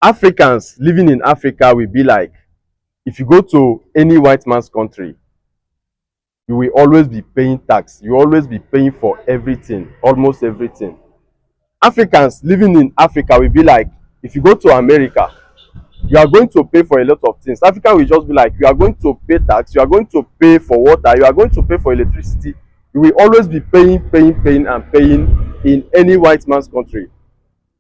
Africans living in Africa will be like, if you go to any white man's country, you will always be paying tax. You will always be paying for everything, almost everything. Africans living in Africa will be like, if you go to America, you are going to pay for a lot of things. Africa will just be like, you are going to pay tax, you are going to pay for water, you are going to pay for electricity. You will always be paying and paying in any white man's country.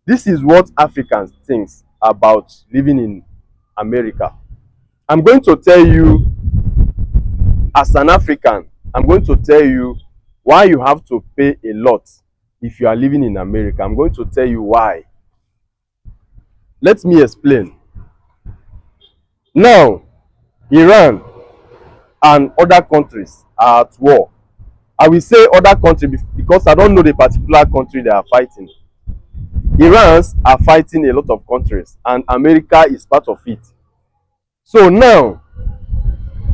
This is what Africans think about living in America. I'm going to tell you, as an African, I'm going to tell you why you have to pay a lot if you are living in America. I'm going to tell you why. Let me explain. Now, Iran and other countries are at war. I will say other country because I don't know the particular country they are fighting. Irans are fighting a lot of countries and America is part of it. So now,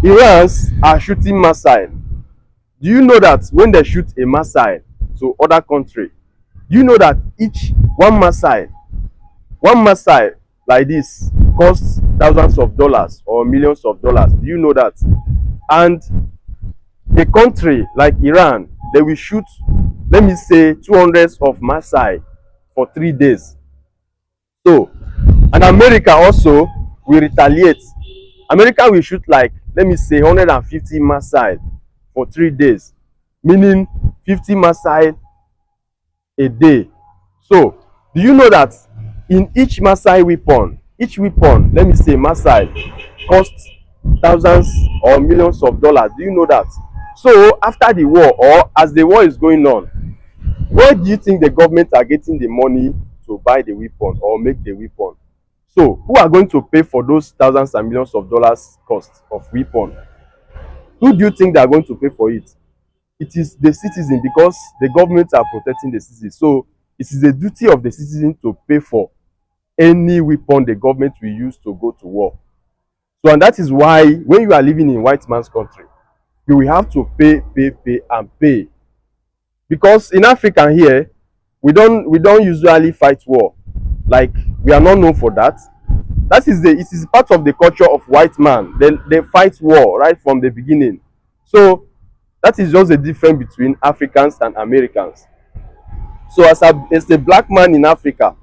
Irans are shooting missile. Do you know that when they shoot a missile to other country, you know that each one missile like this costs thousands of dollars or millions of dollars? Do you know that? And a country like Iran, they will shoot, let me say, 200 of missile for 3 days. So, and America also will retaliate. America will shoot like, let me say, 150 missile for 3 days, meaning 50 missile a day. So, do you know that in each each weapon, let me say, missile costs thousands or millions of dollars? Do you know that? So, after the war or as the war is going on, where do you think the government are getting the money to buy the weapon or make the weapon? So, who are going to pay for those thousands and millions of dollars cost of weapon? Who do you think they are going to pay for it? It is the citizen, because the government are protecting the citizen. So, it is the duty of the citizen to pay for any weapon the government will use to go to war. So, and that is why when you are living in white man's country, you will have to pay and pay. Because in Africa here, we don't usually fight war. Like, we are not known for that. It is part of the culture of white man. They fight war right from the beginning. So that is just the difference between Africans and Americans. So as a black man in Africa,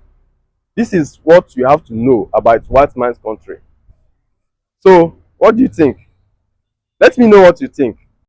this is what you have to know about white man's country. So what do you think? Let me know what you think.